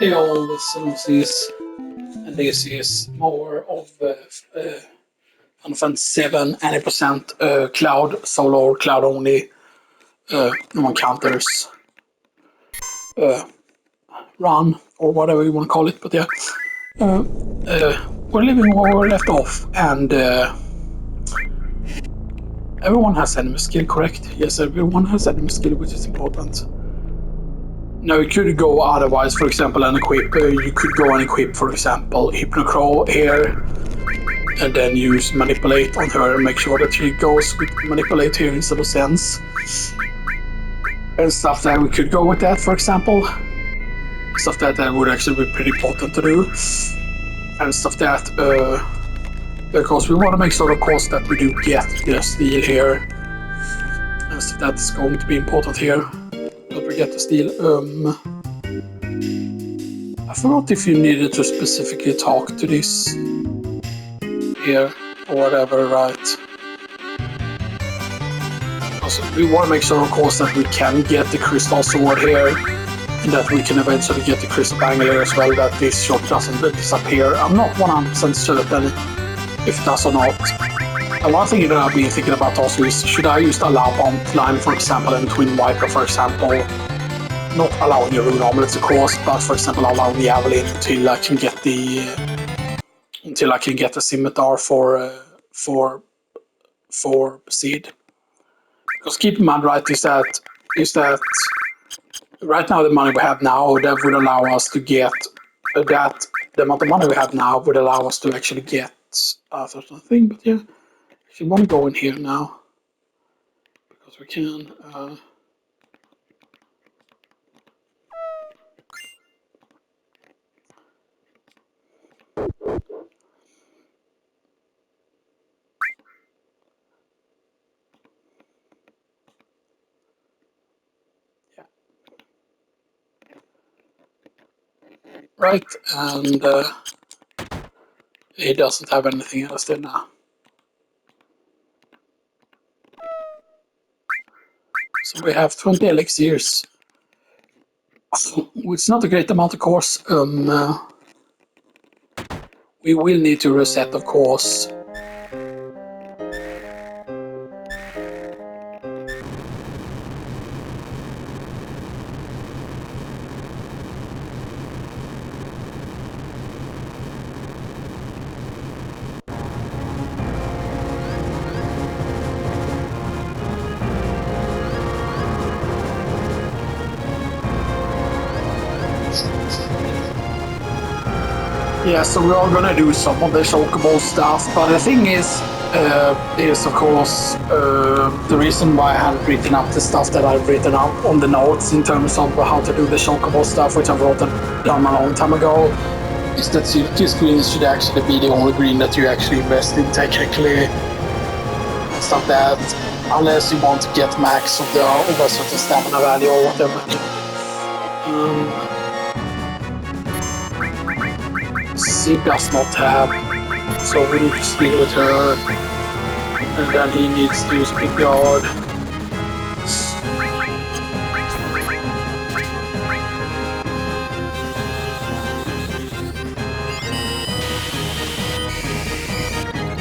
Hey all, this and this is more of Final Fantasy VII, any percent cloud, solo or cloud only, no encounters, run, or whatever you want to call it, but yeah. We're leaving where we left off, and everyone has enemy skill, correct? Yes, everyone has enemy skill, which is important. Now you could go otherwise, for example, and equip, you could go and equip, for example, Hypnocrow here, and then use Manipulate on her and make sure that she goes with Manipulate here instead of Sense. And stuff that we could go with that, for example. Stuff that would actually be pretty important to do. And stuff that, because we want to make sure, of course, that we do get the steal here. And stuff that's going to be important here. Don't forget the steal. I forgot if you needed to specifically talk to this here or whatever, right? Also, we want to make sure, of course, that we can get the Crystal Sword here, and that we can eventually get the Crystal Bangle here as well, that this shot doesn't disappear. I'm not 100% certain if it does or not. And one thing that I've been thinking about also is, should I use the Allow Bomb line, for example, and Twin Viper, for example? Not allowing the Rune Omelets, of course, but for example, allowing the Javelin until I can get the Scimitar for Seed. Because keep in mind, right, is that right now the money we have now, that would allow us to get that the amount of money we have now would allow us to actually get a certain thing. But yeah, if you want to go in here now, because we can. Right, and he doesn't have anything else there now. So we have 20 elixirs, which is not a great amount, of course. We will need to reset, of course. Yeah, so we are gonna do some of the chocobo stuff, but the thing is of course the reason why I haven't written up the stuff that I've written up on the notes in terms of how to do the chocobo stuff, which I wrote down a long time ago, is that Silky screens should actually be the only green that you actually invest in technically. Stuff that, unless you want to get max of a certain stamina value or whatever. Sid does not have, so we need to speak with her, and then he needs to use Big Guard.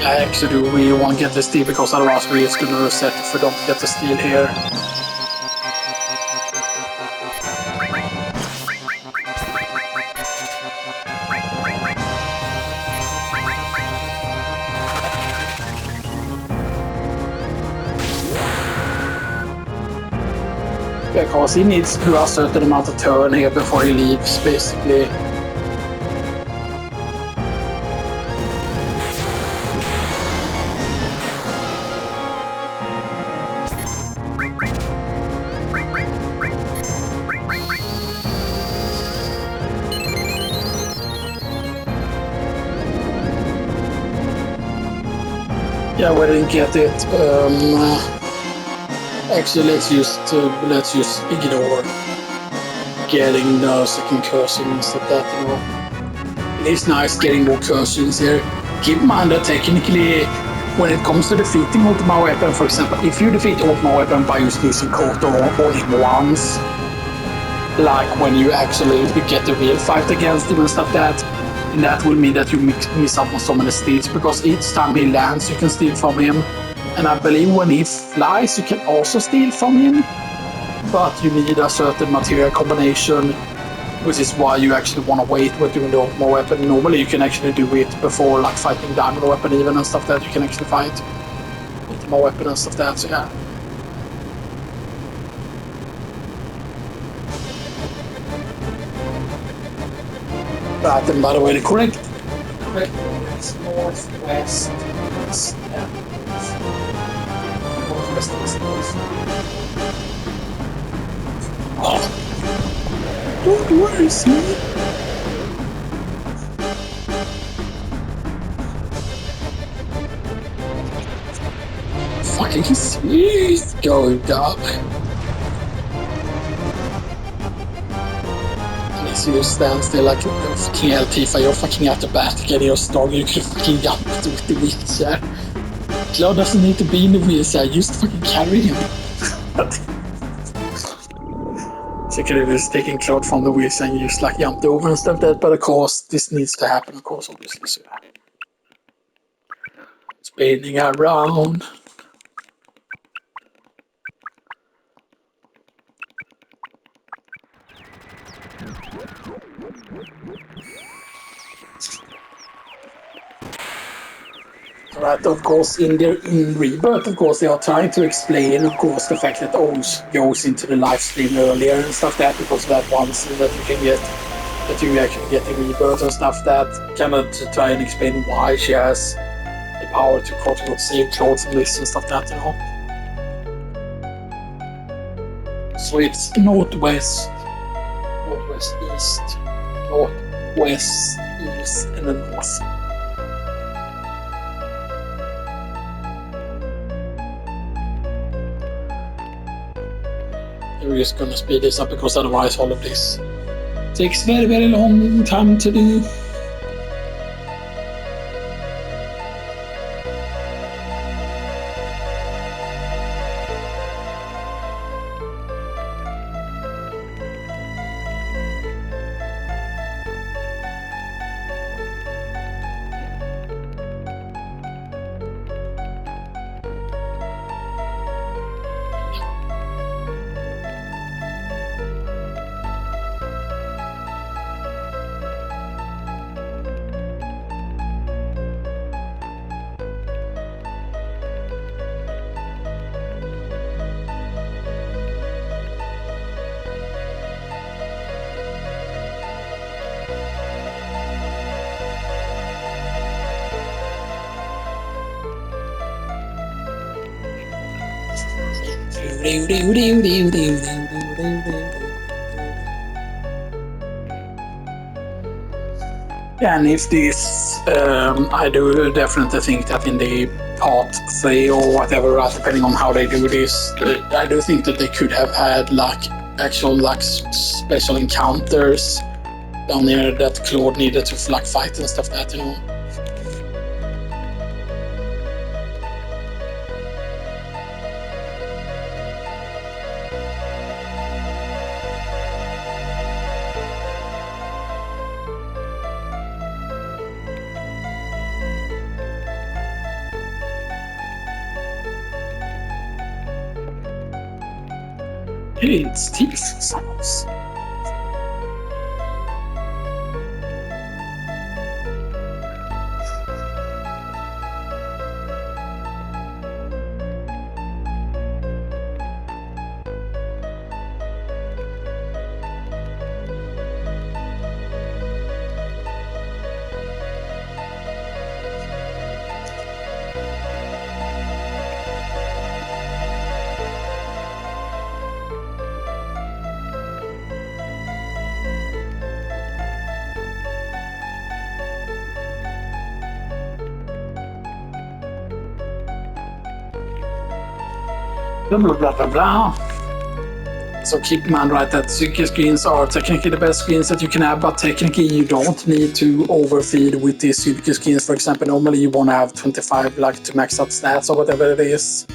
I actually do really want to get the steal, because otherwise we're just going to reset if we don't get the steal here. Because he needs to do a certain amount of turn here before he leaves, basically. Yeah, we didn't get it. Actually, let's just ignore getting the second cursing and stuff that, you know. It is nice getting more cursings here. Keep in mind that technically, when it comes to defeating Ultima Weapon, for example, if you defeat Ultima Weapon by using Koto only once, like when you actually get the real fight against him and stuff that. And that will mean that you miss out on so many steals, because each time he lands you can steal from him. And I believe when he flies you can also steal from him. But you need a certain material combination, which is why you actually want to wait with doing the ultimate weapon. Normally you can actually do it before like fighting diamond weapon even and stuff that you can actually fight ultimate weapon and stuff that, so yeah. Right, and by the way, the correct is northwest. Yeah. Northwest is north. Oh. Don't worry, see? Fucking sweet going up. You stand still like a fucking LT, you're fucking at the back getting your strong, you can fucking jump with the wheelchair. Claude doesn't need to be in the wheelchair, just fucking carry him. So you could have just taken Claude from the wheelchair and just like jumped over and stuff that, but of course this needs to happen, of course, obviously. So yeah. Spinning around. Right, of course, in Rebirth, of course, they are trying to explain, of course, the fact that Oz goes into the Lifestream earlier and stuff that, because of that one scene that you can get, that you actually get in Rebirth and stuff that, cannot try and explain why she has the power to quote-unquote save Claude from this and stuff that, you know. So it's northwest, northwest, east, northwest, east, and then north. We're just gonna speed this up because otherwise all of this takes very, very long time to do. Yeah, and if this, I do definitely think that in the part 3 or whatever, right, depending on how they do this, I do think that they could have had like actual like special encounters down there that Claude needed to like fight and stuff that, you know. Hey, it's Tief's house. Blah, blah, blah, blah, blah. So keep in mind, right, that psychic screens are technically the best screens that you can have, but technically you don't need to overfeed with these psychic screens. For example, normally you want to have 25 like to max out stats or whatever it is.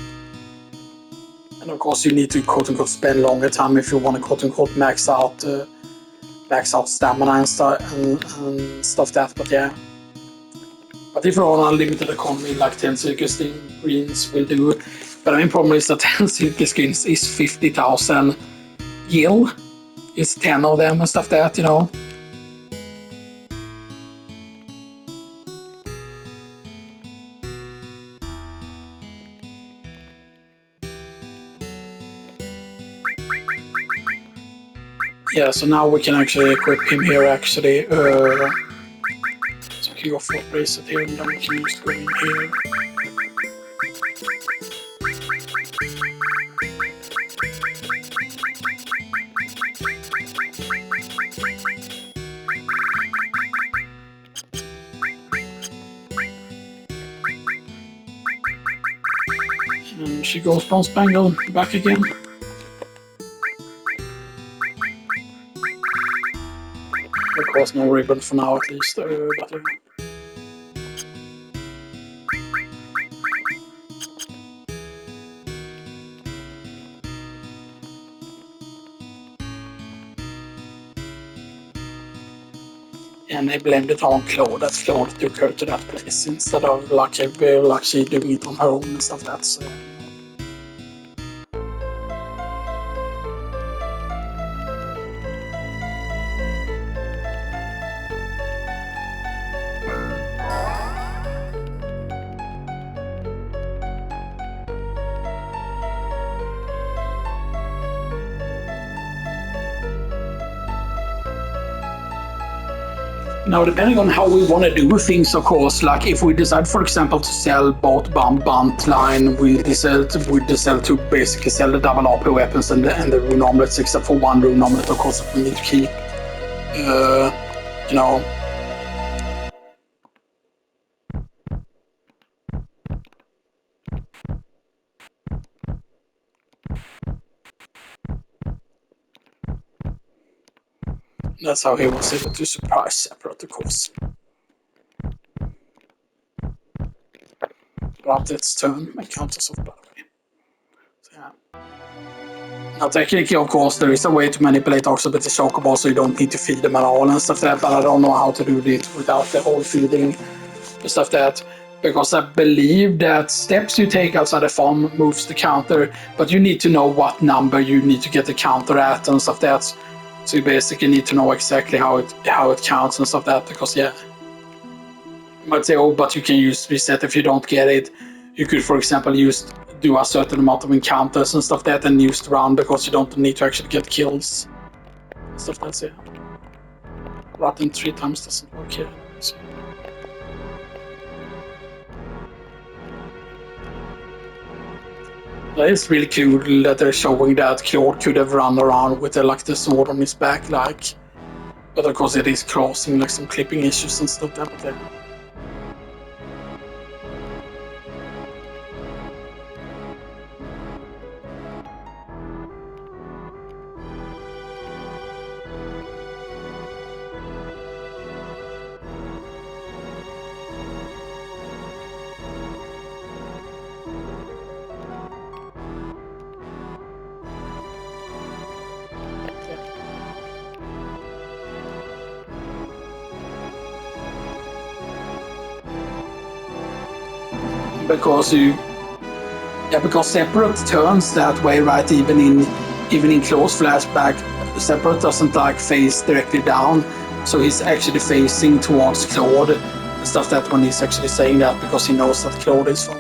And of course, you need to quote unquote spend longer time if you want to quote unquote max out stamina and stuff that. But yeah. But if you're on unlimited economy, like 10 silver screens will do. But the main problem is that 10 silver screens is 50,000 gil. It's 10 of them and stuff that, you know. Yeah, so now we can actually equip him here actually. So we can go for a bracelet here and then we can just go in here. And she goes Bone Spangle back again. Of course, no ribbon for now at least. But, and they blamed it on Claude, that Claude took her to that place instead of like she doing it on her own and stuff. That's Now, depending on how we want to do things, of course, like if we decide, for example, to sell both bunt line, we decide to basically sell the double RP weapons and the rune omelets, except for one rune omelet, of course, we need to keep, you know. That's how he was able to surprise separate, of course. But its turn and counters off, by the way. So, yeah. Now, technically, of course, there is a way to manipulate also with the chocobo, so you don't need to feed them at all and stuff like that, but I don't know how to do it without the whole feeding and stuff like that. Because I believe that steps you take outside the farm moves the counter, but you need to know what number you need to get the counter at and stuff like that. So you basically need to know exactly how it counts and stuff like that, because yeah. You might say, oh, but you can use reset if you don't get it. You could, for example, do a certain amount of encounters and stuff like that and use the round because you don't need to actually get kills. Stuff like that, yeah. Rotten 3 times doesn't work here. So. It's really cool that they're showing that Claude could have run around with the sword on his back, like. But of course it is causing like some clipping issues and stuff like that. Because Separate turns that way, right? Even in close flashback, Separate doesn't like face directly down, so he's actually facing towards Claude and stuff that when he's actually saying that because he knows that Claude is from.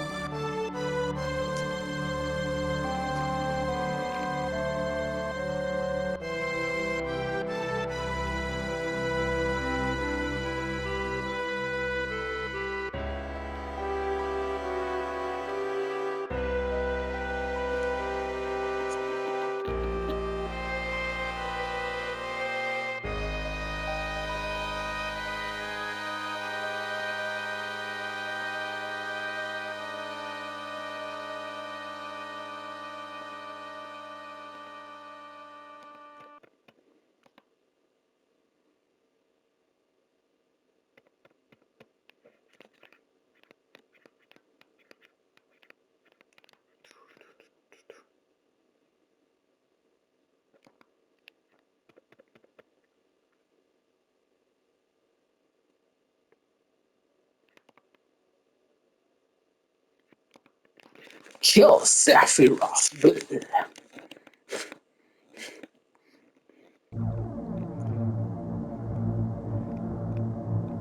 Kill Sephiroth Blue.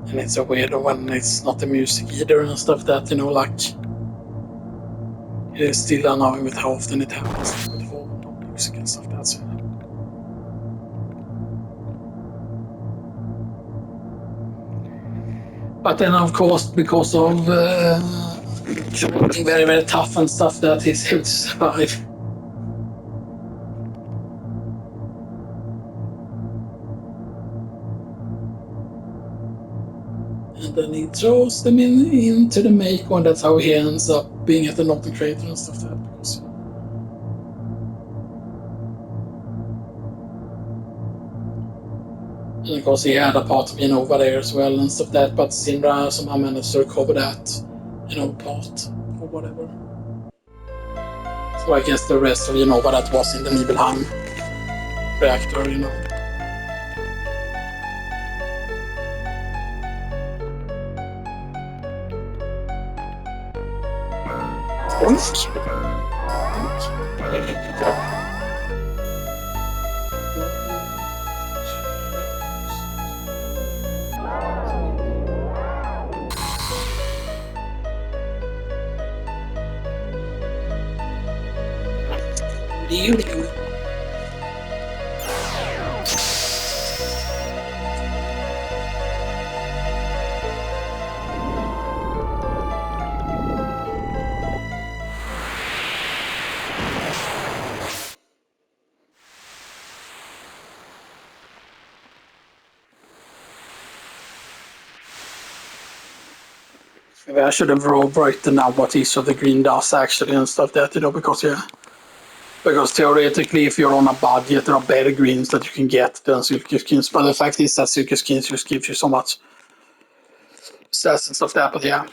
And it's so weird when it's not the music either and stuff that, you know, like, it is still annoying with how often it happens with all the music and stuff that's it. But then, of course, because of being very, very tough and stuff, that he's able to survive. And then he throws them into the Mako, and that's how he ends up being at the Northern Crater and stuff like that. Because, and of course, he had a part of Unova there as well and stuff like that, but Syndra somehow managed to recover that, you know, part or whatever. So I guess the rest of Unova that was in the Nibelheim reactor, you know. You. Maybe I should have written down what each of the green does actually and stuff that, you know, because theoretically, if you're on a budget, there are better greens that you can get than silky skins. But the fact is that silky skins just gives you so much stats and stuff like that. But yeah.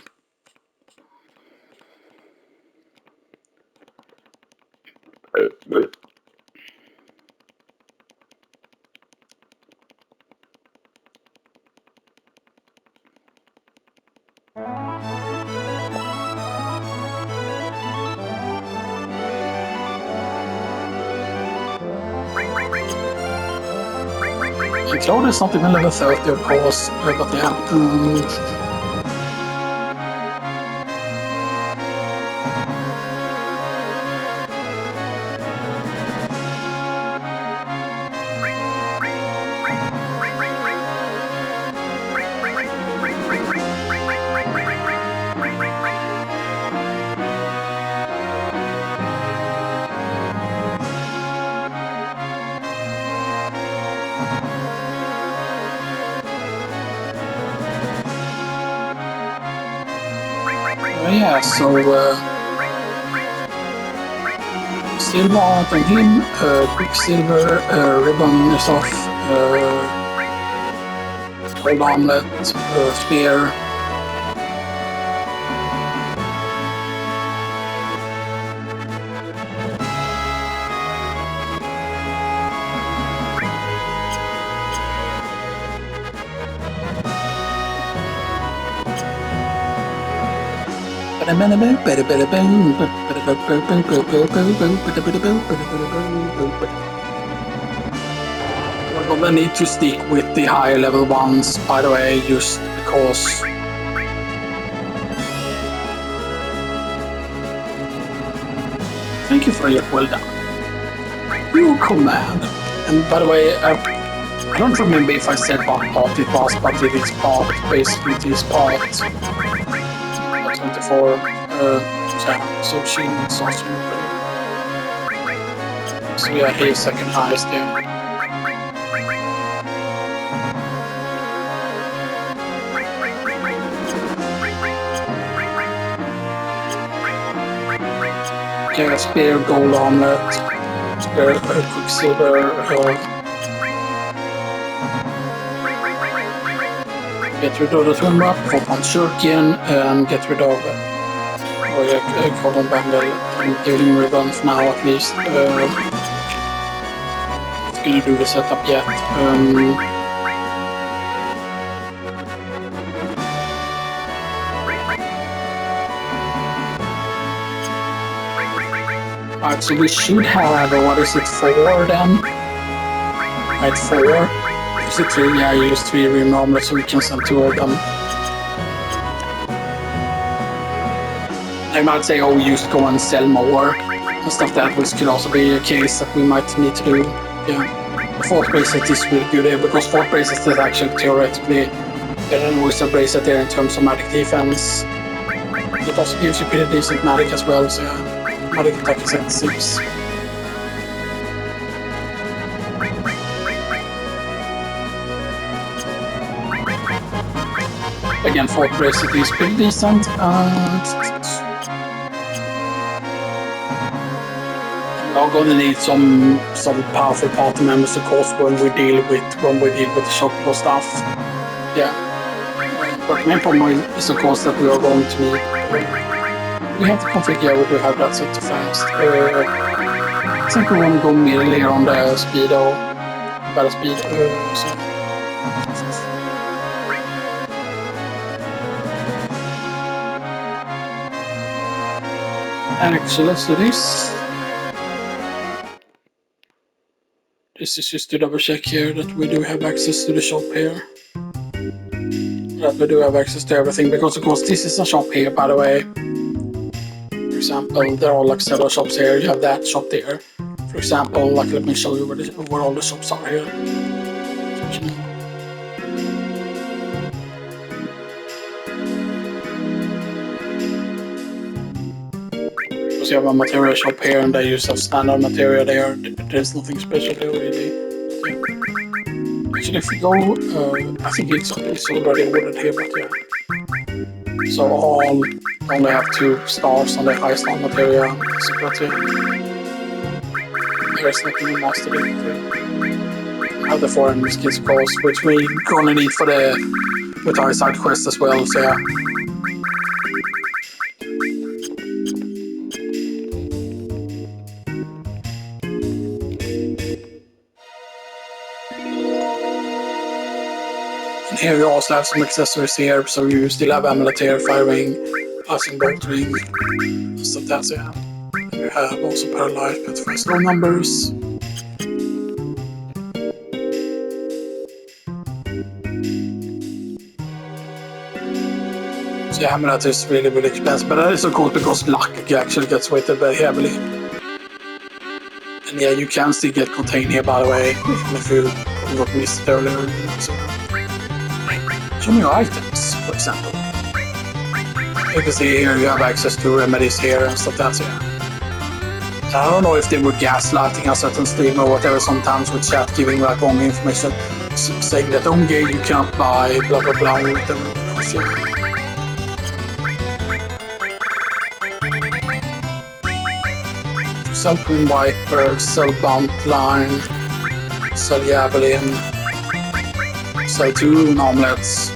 Claude is not even level 30 of course, but yeah. Yeah, so silver art on him, Quicksilver, ribbon is off, gold armlet, spear. We're gonna need to stick with the higher level ones, by the way, just because. Thank you for your well done. Your command. And by the way, I don't remember if I said what part it was, but it is part, basically this part. 24, so she needs also. So yeah, he's second highest there. Yeah, spear, gold armlet, Quicksilver, get rid of the twin wrap, put on Shuriken, and get rid of Cordon Bangle, and give him revenge now at least. It's gonna do the setup yet. Right, so we should have, what is it, 4 then? Right, 4. Is it 3? Yeah, I use 3 room normally, so we can sell 2 of them. I might say, oh, we used to go and sell more and stuff that, which could also be a case that we might need to do. Yeah. The 4th bracelet is really good here, because 4th bracelet is actually theoretically better than wizard bracelet there in terms of magic defense. It also gives you pretty decent magic as well, so yeah. Magic attack is at 6. Again, 4th bracelet is pretty decent. We're going to need some powerful party members, of course, when we deal with the shopkeeper stuff. Yeah. But the main problem is, of course, that we are going to need. We have to configure we do have that set to fast. I think we want to go middle here on the speedo, better speed. So. Actually, let's do this. This is just to double check here that we do have access to the shop here. That we do have access to everything, because of course this is a shop here, by the way. For example, there are like several shops here. You have that shop there. For example, like let me show you where all the shops are here. You have a material shop here, and they use a standard material there. There's nothing special there really. Actually, if you go, I think it's already ordered here, but yeah. So all only have 2 stars on the high star material. So that's it. There's nothing in master there. I have the foreign skills course, which we're gonna need for the our side quest as well. So yeah. Here we also have some accessories here, so you still have amulet here, fire ring, icing bolt ring, stuff like that, so yeah. And you have also paralyzed, but first row numbers. So yeah, amulet is really, really expensive, but that is of course because luck actually gets weighted very heavily. And yeah, you can still get contained here, by the way, even if you got missed it earlier. So. Some new items, for example. You can see here you have access to remedies here and stuff like that. Yeah. So I don't know if they were gaslighting a certain streamer or whatever sometimes with chat giving like wrong information, saying that only you can't buy blah blah blah with them. Sell Queen Viper, sell Buntline, sell Javelin, sell 2 rune omelets.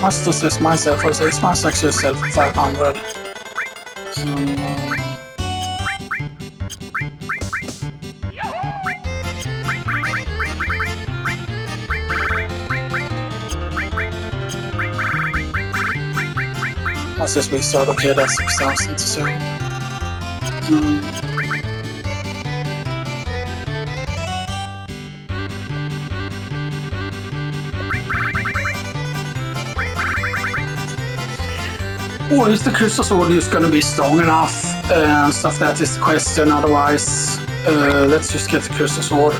Must assess myself, I say it's must actually sell for 500. What's this we start? Okay, that's 6,000 to sell. Or is the crystal sword just gonna be strong enough? Stuff that is the question. Otherwise, let's just get the crystal sword.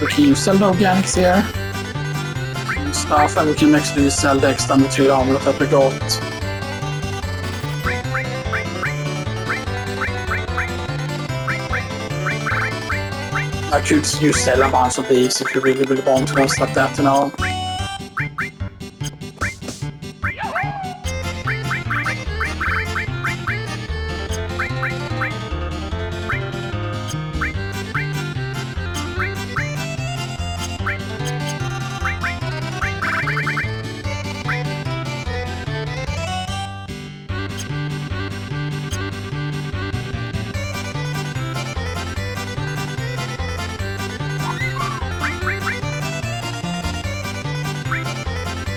We can sell the organics here and stuff, and we can actually sell the extra material amulet that we got. I could use sell a bunch of these if you really want to and stuff like that, you know.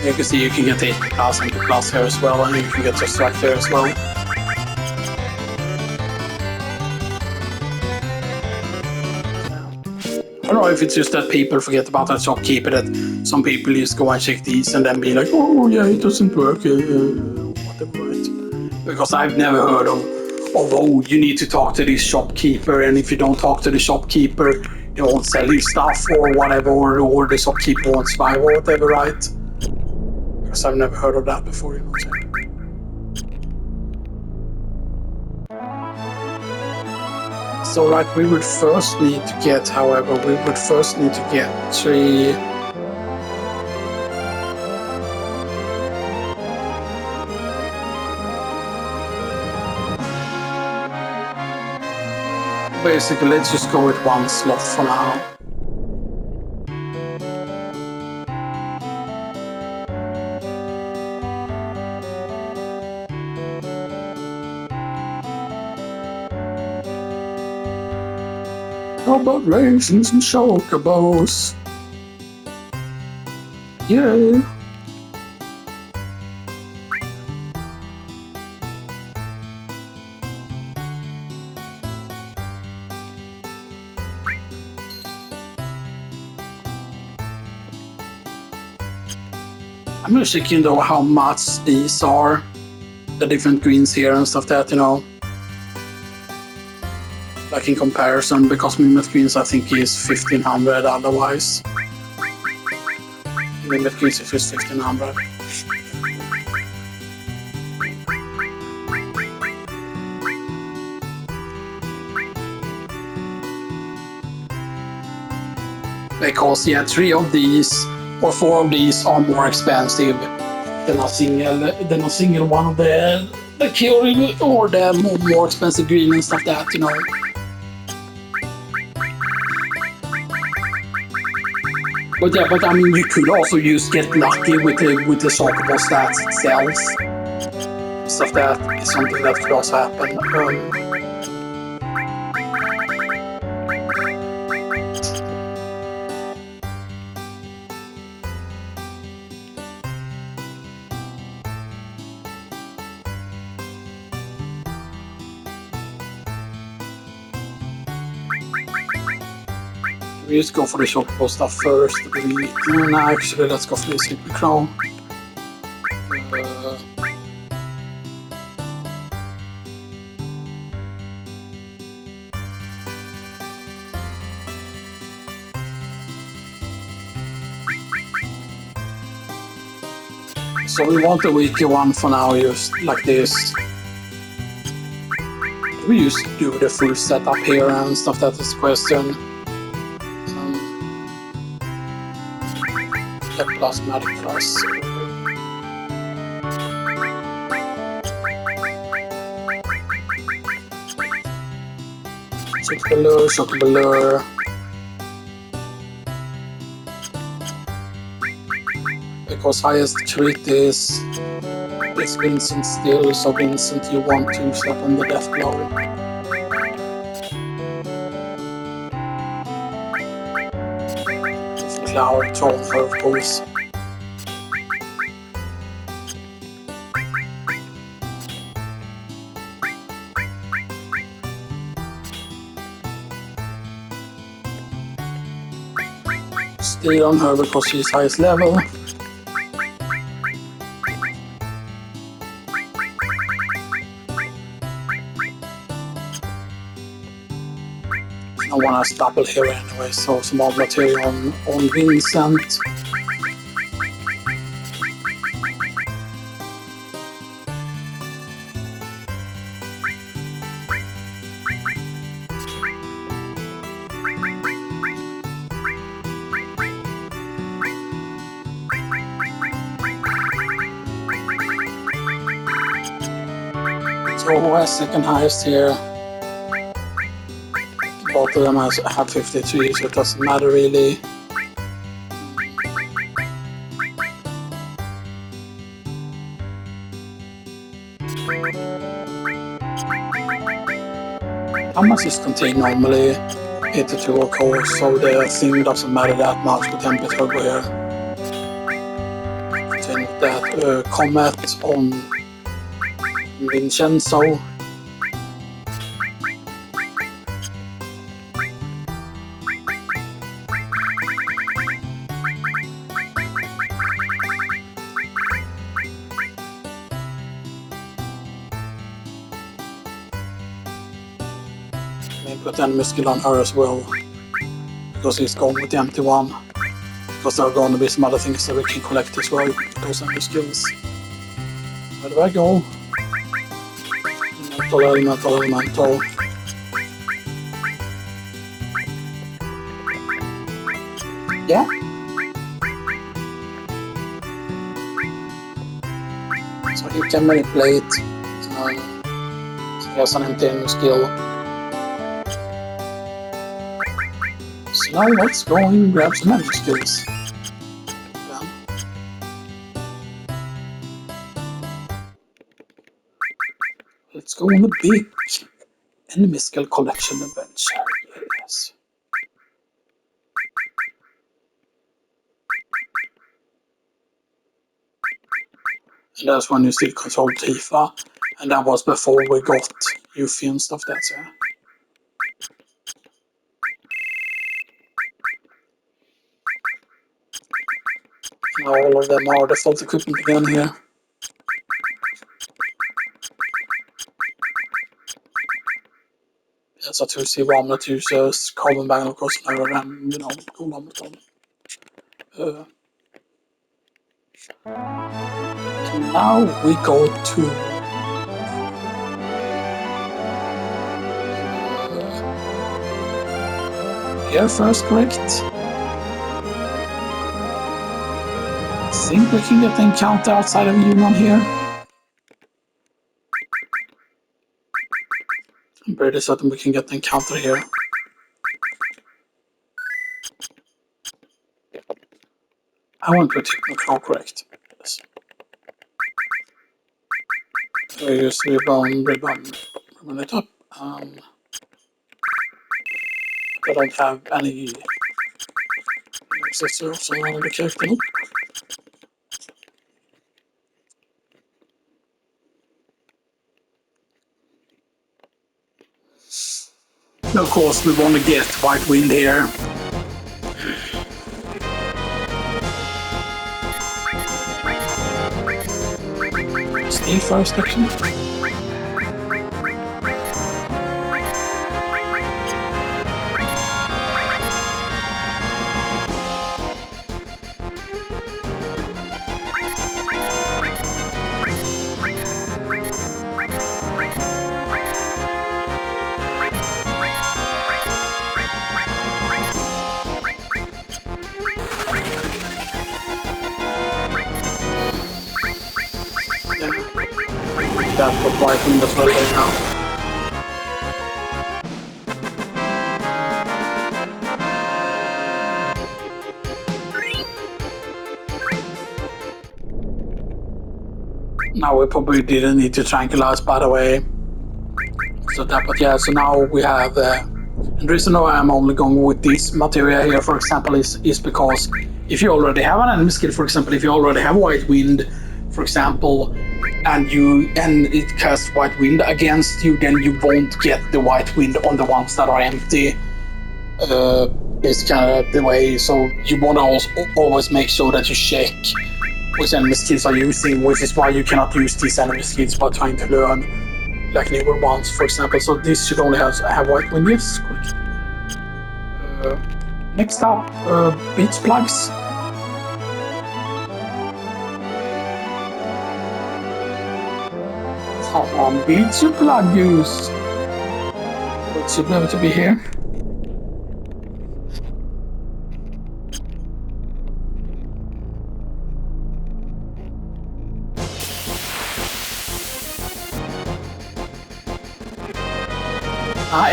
You can see you can get 80 plus and plus here as well, and you can get distract here as well. I don't know if it's just that people forget about that shopkeeper, that some people just go and check these and then be like, oh yeah, it doesn't work, whatever, right? Because I've never heard of, oh, you need to talk to this shopkeeper, and if you don't talk to the shopkeeper, they won't sell you stuff or whatever, or the shopkeeper won't buy or whatever, right? Because I've never heard of that before, you know what I'm saying? So right, we would first need to get, however, 3... Basically, let's just go with one slot for now. How about racing some chocobos? Yeah. I'm just checking though how much these are, the different greens here and stuff that, you know. Like in comparison, because Mimeth Greens I think is 1500 otherwise. Mimeth Greens is just 1500. Because yeah, 3 of these or 4 of these are more expensive than a single one of the Kyori or the more expensive green and stuff that, you know. But yeah, but I mean, you could also just get lucky with the Chocobo stats itself. Stuff that is something that could also happen. We just go for the Chocobo stuff first. No, actually, let's go for the Sleepy Crown. So we want the weaker one for now, just like this. We just do the full setup here and stuff, that is the question. Plus magic plus. Chocobo. Because highest crit is Vincent still, so Vincent you want to step on the death blow. Cloud, Tron, her, of course. Stay on her because she's highest level. No one has double here anyway, so some more material on Vincent. So who has second highest here? Both of them have 53, so it doesn't matter really. How much is contained normally? 82 of course, so the thing doesn't matter that much with temperature here. Contain that Comet on Vincenzo. Maybe put enemy skill on her as well, because he's going with the empty one. Because there are going to be some other things that we can collect as well, those enemy skills. Where do I go? Elemental. Yeah. So he can manipulate. He has an empty enemy skill. So now let's go and grab some enemy skills. Let's go on the big enemy skill collection adventure. Yes. And that's when you still control Tifa, and that was before we got Yuffie and stuff. That's it. And all of them are default equipment again here. Så 2C Ramlet uses carbon bang of course and go on with them. So now we go to here first, correct? I think we can get the encounter outside of Yunnan here. I'm pretty certain we can get the encounter here. I want to technical correct. Yes. So we use ribbon it up. I don't have any accessories on the character. Of course, we want to get White Wind here. Stay first, actually. That for White Wind as well right now. Now we probably didn't need to tranquilize, by the way. So that, but yeah, so now we have, and the reason why I'm only going with this material here, for example, is because if you already have an enemy skill, for example, if you already have White Wind, for example, and it casts White Wind against you, then you won't get the White Wind on the ones that are empty. It's kind of the way, so you want to always make sure that you check which enemy skills are using, which is why you cannot use these enemy skills by trying to learn like newer ones, for example. So this should only have White Wind, yes, correct. Next up, beach plugs. Come on, beach plug use. It should be able to be here.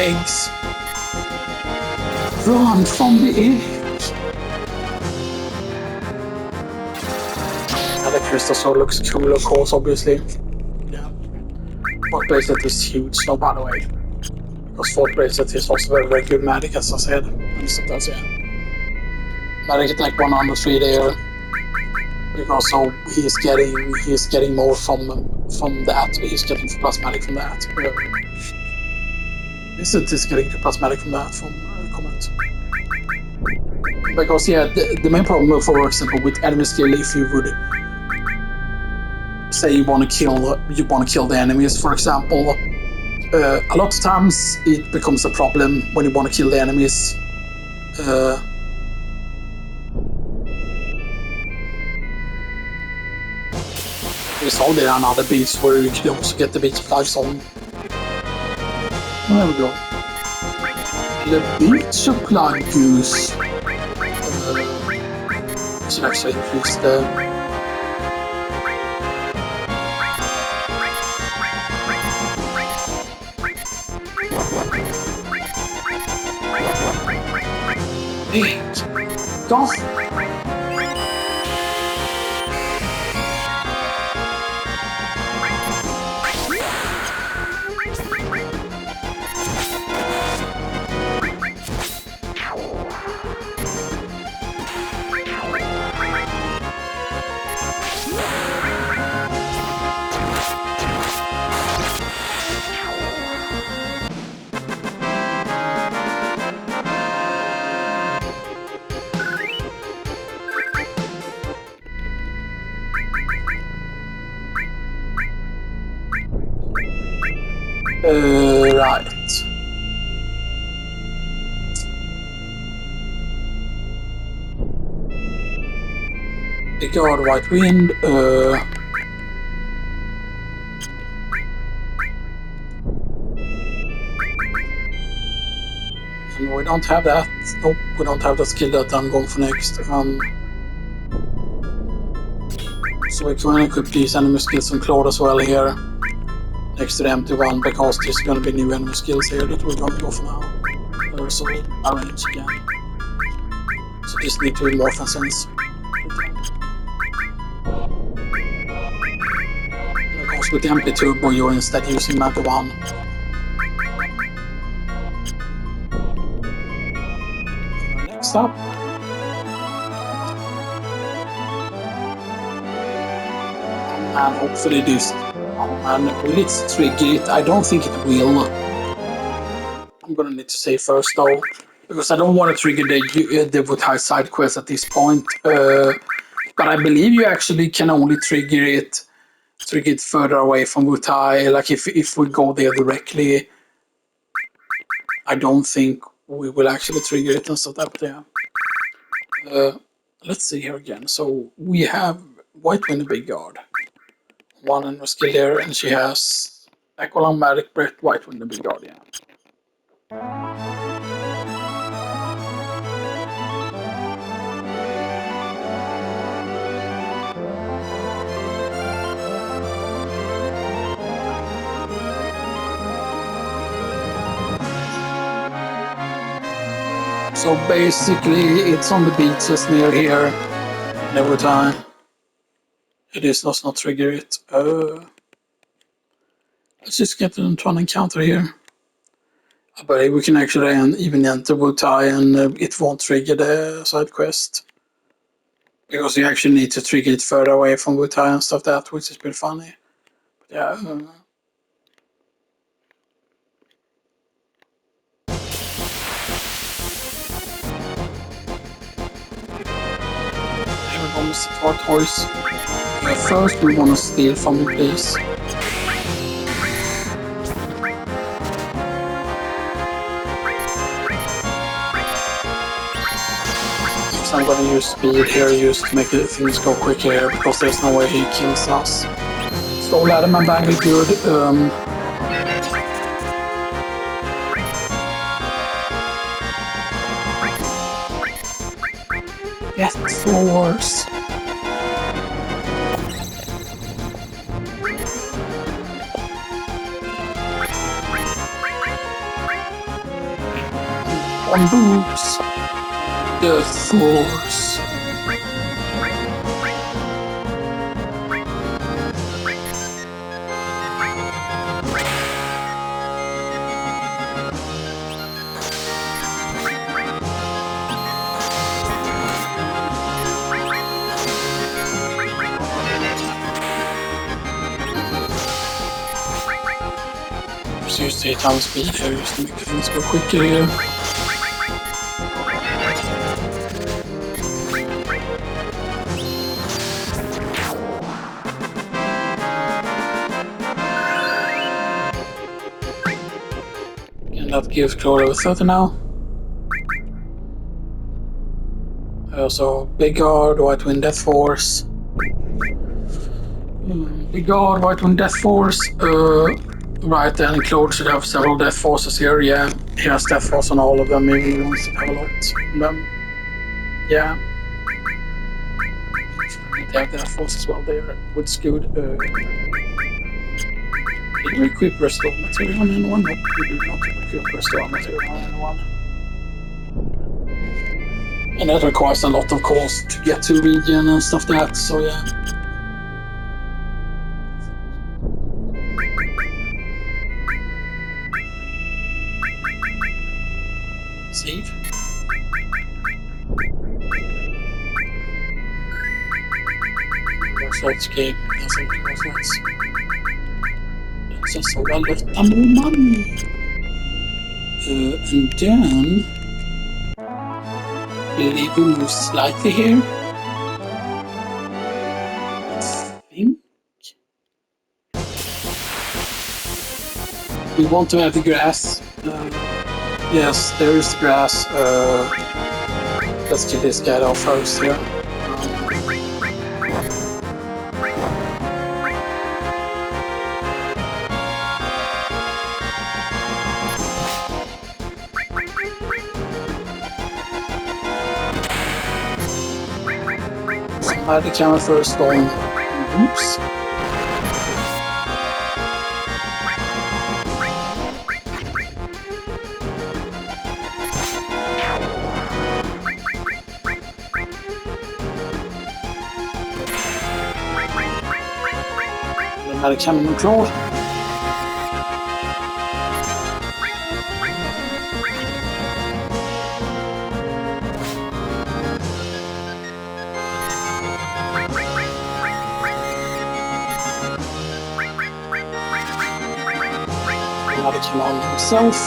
Eggs. Run from the egg. And the crystal sword looks cool, of course, obviously. Yeah. Fort bracelet is huge, no, by the way. Because fort bracelet is also very, very good magic, as I said. And sometimes, yeah. Magic at like 103 there. because so he's getting more from that. He's getting plasmatic from that. Vincent is getting plasmatic from that from Comet. Because yeah, the main problem, for example, with enemy skill, if you would say you want to kill the enemies, for example, a lot of times it becomes a problem when you want to kill the enemies. We saw there another beach where you can also get the beach supplies on. There we go. The beach supply goose. Should actually increase the. Go. Right. Big guard, white wind. And we don't have that. Nope, we don't have the skill that I'm going for next. So we can equip these enemy skills on Claude as well here. Next to the empty one, because there's going to be new enemy skills here that we're going to go for now. There's all arrange again. So this need to be more sense. And of course with the MP turbo you're instead using Manta 1. Next up. And hopefully this. And will it trigger it? I don't think it will. I'm gonna need to say first though, because I don't want to trigger the Wutai side quest at this point. But I believe you actually can only trigger it further away from Wutai. Like if we go there directly, I don't think we will actually trigger it and stuff up there. Let's see here again. So we have White Wind Big Guard. One in skill here, and she has Aqualung, Magic Breath, White Wind, and Big Guardian. So basically, it's on the beaches near here, and every time it does not trigger it. Let's just get into an encounter here. But we can actually even enter Wutai and it won't trigger the side quest. Because you actually need to trigger it further away from Wutai and stuff that, which is pretty funny. But yeah. Here we go, Mr. Tortoise. First we want to steal from you, please. So I'm gonna use speed here just to make things go quick here, because there's no way he kills us. So Ladderman bag is good. Yes, floors. On boobs. The floors. just use 3 times speed here just to make things go quicker here. And that gives Claw level 30 now. So Big Guard, White Wind, Death Force. Big Guard, White Wind, Death Force. Right then, Claude should have several Death Forces here. Yeah, he has Death Force on all of them, even he wants to have a lot of them. Yeah. They have Death Force as well there, which is good. Did we equip Restore Material on anyone? No, we did not equip Restore Material on anyone. And that requires a lot of calls to get to region and stuff like that, so yeah. Save. More slots game, that's inte more slots. That's also a lot more money. And then believe we move slightly here. I think we want to have the grass. Yes, there is the grass. Let's kill this guy off first here. Somebody camera first on. Oops. Had a camera control. Another camera on himself.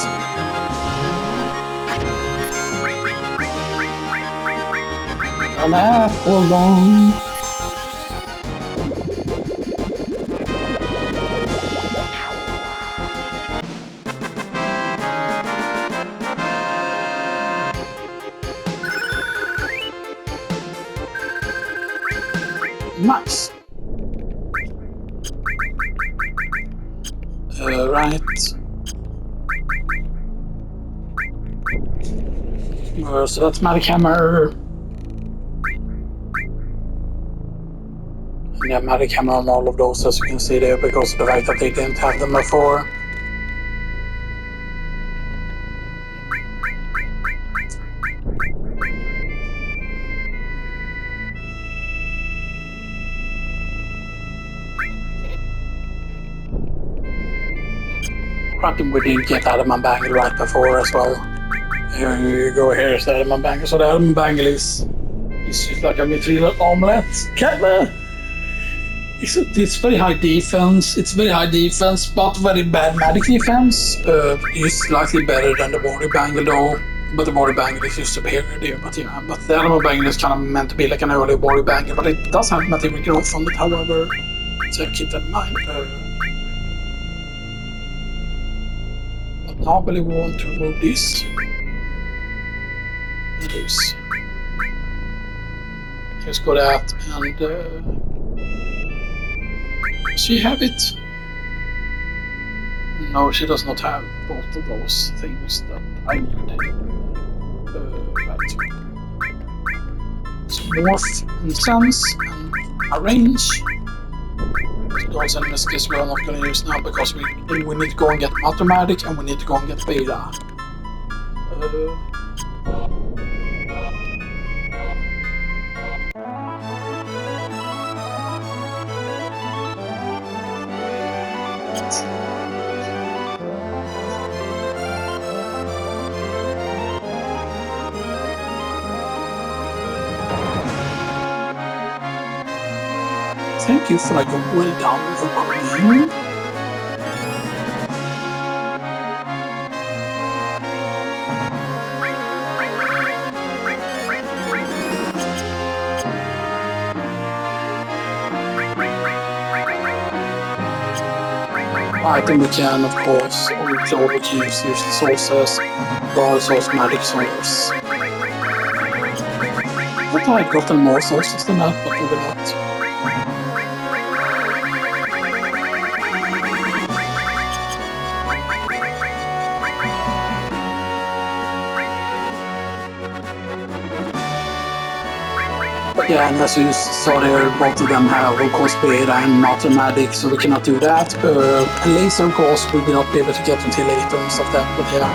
An apple long. Nice. Right. So that's Magic Hammer. And yeah, Magic Hammer on all of those, as you can see there, because of the fact that they didn't have them before. I think we did get Adamant Bangle right before as well. Here you go, here's the Adamant Bangle. So the Adamant Bangle is just like a mithril omelette. It's very high defense. It's very high defense, but very bad magic defense. It's slightly better than the Body Bangle though. But the Body Bangle is just superior there. But yeah, but the Adamant Bangle is kind of meant to be like an early Body Bangle, but it does have material growth on it, however. So keep that in mind. Now I believe we want to remove this. And this. Let's go that and she have it? No, she does not have both of those things that I need. Right. So morph and sense and arrange. Those enemy skills we are not going to use now because we need to go and get automatic and we need to go and get beta. Thank you for like a well done opening. item we can, of course, or we can use the sources, source magic source. I thought I'd gotten more sources than that, but maybe not. But yeah, and as you saw there, both of them have, of course, speed and not magic, so we cannot do that. Laser, of course, we will not be able to get until later and stuff like that, but yeah.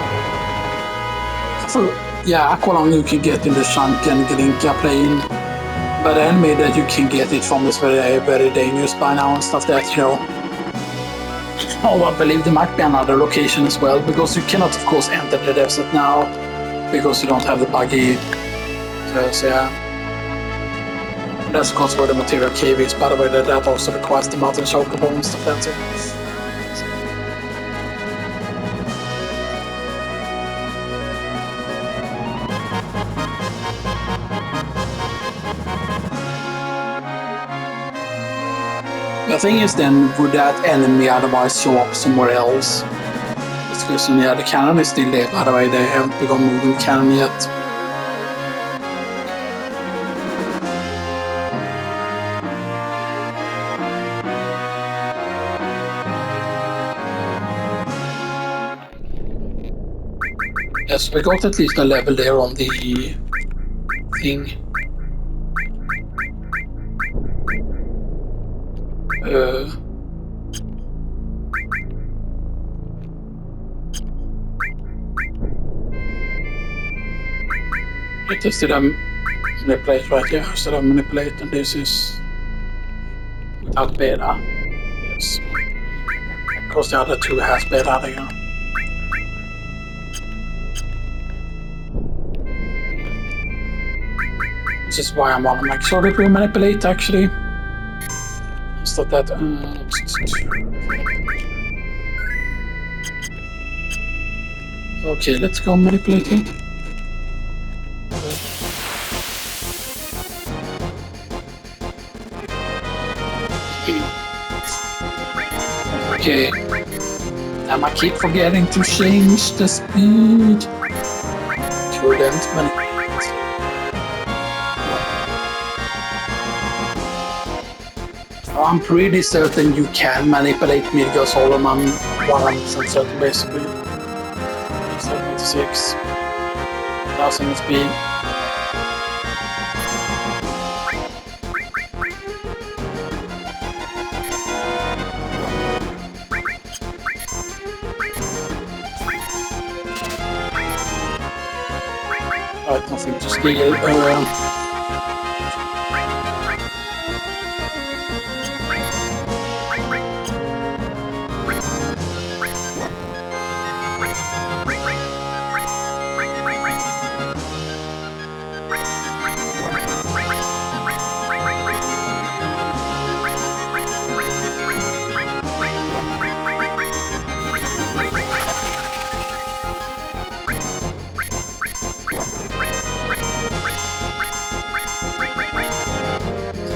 So, yeah, Aqualung you can get in the Shank and Glinka plane, but the enemy that you can get it from is very, very dangerous by now and stuff that, you know. Oh, I believe there might be another location as well, because you cannot, of course, enter the desert now, because you don't have the buggy. So yeah. That's of course where the material cave is, by the way, that also requires the mountain chocobo and stuff like that. The thing is then, would that enemy otherwise show up somewhere else? It's because yeah, the cannon is still there, by the way, they haven't begun moving the cannon yet. Yes, we got at least a level there on the thing. It is did I manipulate right here? So I manipulate, and this is without beta. Yes. Because the other two has beta there. This is why I want to make sure that we manipulate actually. Stop that. Okay, let's go manipulating. Okay. And I keep forgetting to change the speed. Couldn't manipulate. I'm pretty certain you can manipulate Midgar Solomon 100% certain basically. 76,000 SP. Right, nothing to steal.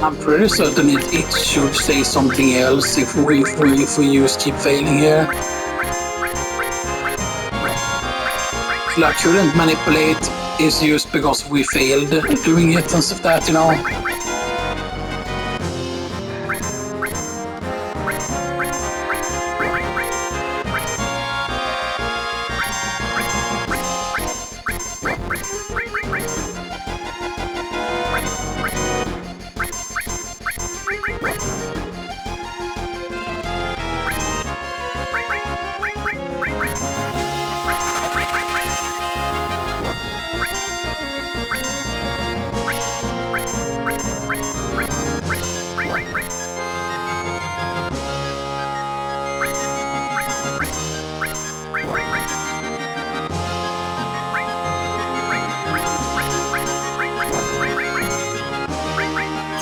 I'm pretty certain it should say something else if we use keep failing here. Like couldn't manipulate is used because we failed doing it and stuff that, you know.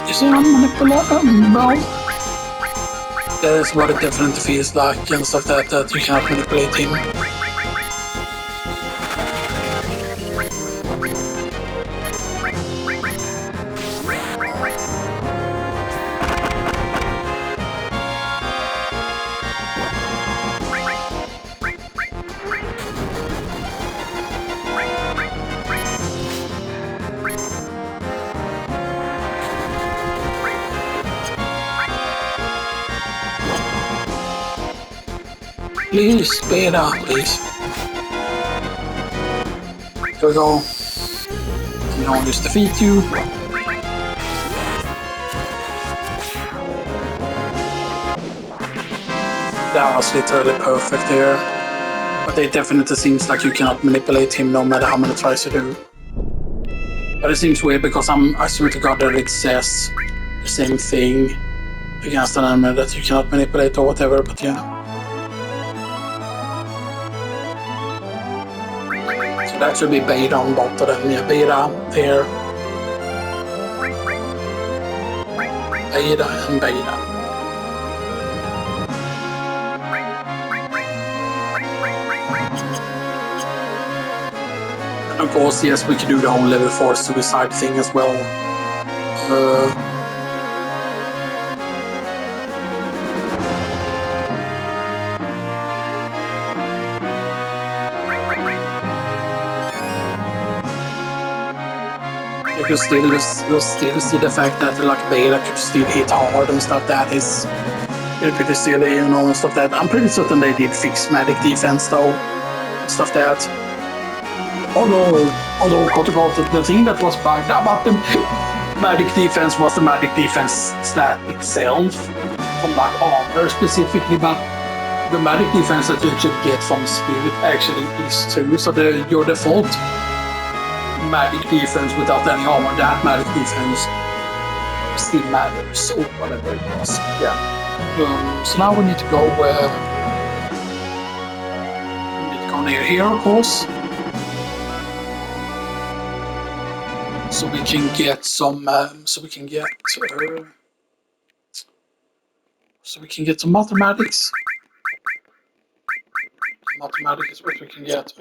Is it unmanipulable? That is what it definitely feels like and stuff that you cannot manipulate him. Please, beta, please. Here we go. You know, just defeat you. That was literally perfect there. But it definitely seems like you cannot manipulate him no matter how many tries you do. But it seems weird because I swear to God that it says the same thing against an enemy that you cannot manipulate or whatever, but yeah. So that should be beta on both of them. Yeah, beta there. Beta and beta. And of course, yes, we can do the whole level 4 suicide thing as well. You can still see the fact that like beta could still hit hard and stuff. That is pretty silly, you know, and stuff that. I'm pretty certain they did fix magic defense though, stuff that. Although the thing that was bugged about the magic defense was the magic defense stat itself, from like armor specifically, but the magic defense that you should get from spirit actually is too. So your default magic defense without any armor, that magic defense still matters, or whatever it was. Yeah. So now we need to go near here, of course. So we can get some mathematics. Mathematics is what we can get.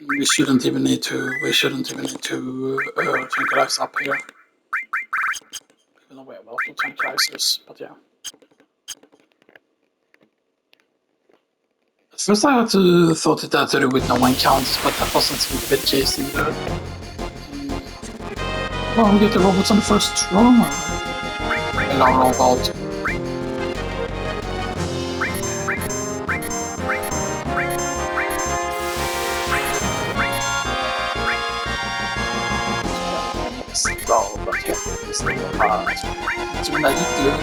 We shouldn't even need to tranquilize up here. Even though we have a lot of tranquilizers, but yeah. At first I thought it had to do with no encounters, but that wasn't seem to be the case either. Well, we get the robots on the first try. And our robot. Oh, but yeah, it's not hard. It's magic good.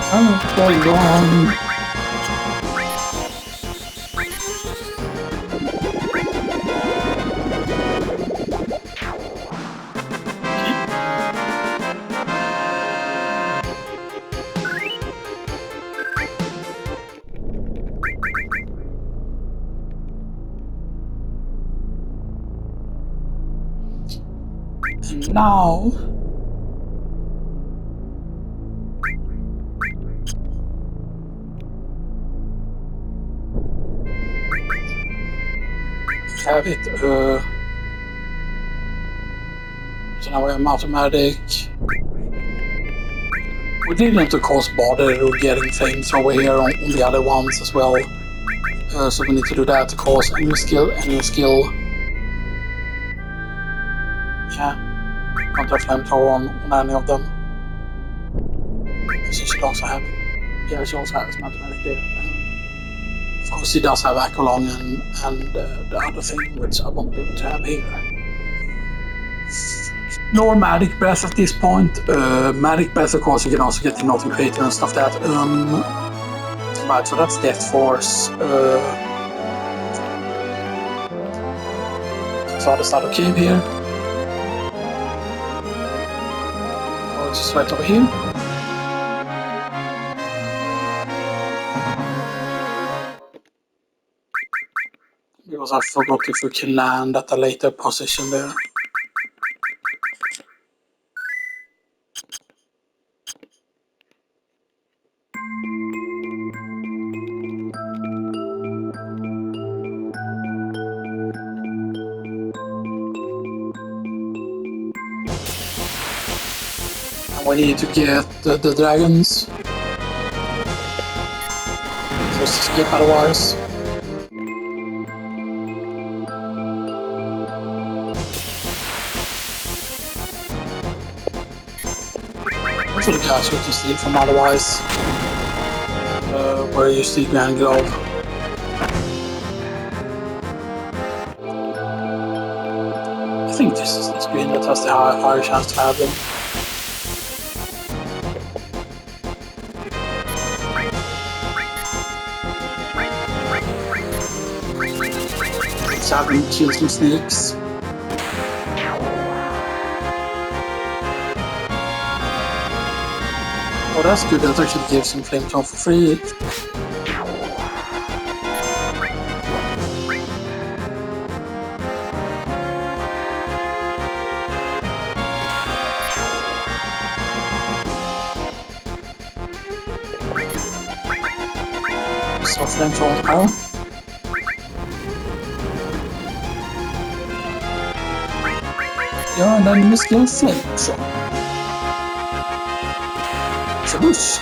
Oh, going on. And now have it. So now we have automatic. We didn't of course bother getting things over here on the other ones as well. So we need to do that, of course. Any skill. Yeah. Don't have flamethrower on any of them. She should also have. Yeah, she also has mathematic there. Of course, he does have Akolong and the other thing, which I won't be able to have here. Nor Magic Breath at this point. Magic Breath, of course, you can also get the Nothing Creator and stuff that. Right, so that's Death Force. So I'll start a cave here. So it's just right over here. Because I forgot if we can land at a later position there. And we need to get the dragons. Just skip otherwise. to the guys who can steal from otherwise. Where you see Grand Glove. I think this is the screen that has the higher chance to have them. Let's have them kill some snakes. Oh, that's good. That actually gives him flamethrower for free. So flamethrower now. Ja, den muskeln flamethrower. Förlust.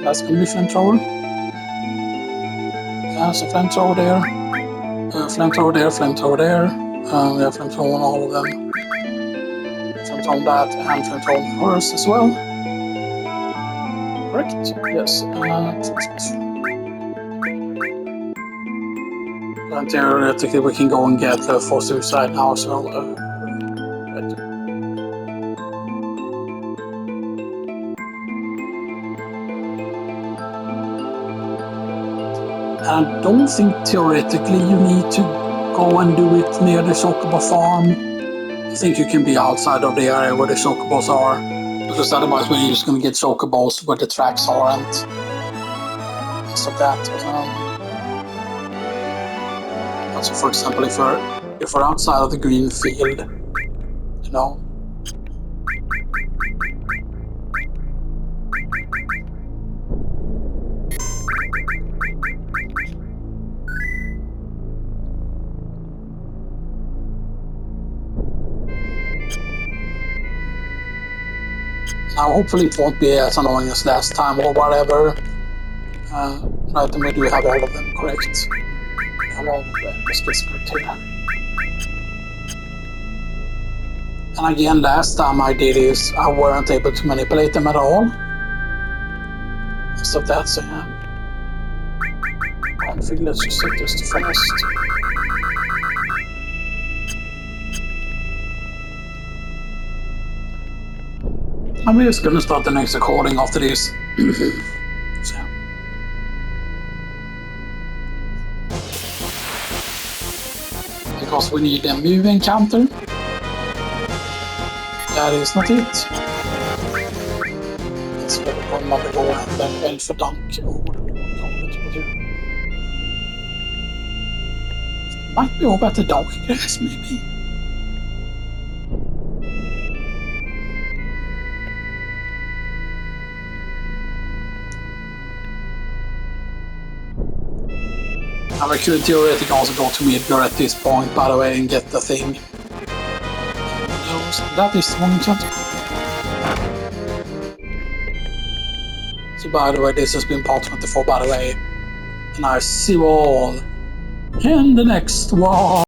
That's gonna be flamethrower. Yeah, so flamethrower there. Flamethrower there, flamethrower there. We have flamethrower on all of them. Flamethrower on that, and flamethrower on hers as well. Correct? Yes. And theoretically, we can go and get for suicide now as well. Right. And I don't think theoretically you need to go and do it near the Chocobo farm. I think you can be outside of the area where the Chocobos are, because otherwise we're just going to get Chocobos where the tracks are and stuff like that. So, for example, if we're outside of the green field, you know. Now, hopefully it won't be as annoying as last time or whatever. Right, and we do have all of them correct. Well, let's get script here. And again, last time I did is I weren't able to manipulate them at all. So that's I think let's just set this to first. I'm just gonna start the next recording after this. So. Because we need a moving counter. That is not it. Let's go on another door and then elf for dunk. Might be over at the dog grass, maybe. Now I could theoretically also go to Midgar at this point, by the way, and get the thing. That is one shot. So by the way, this has been part 24, by the way. And I see you all in the next one.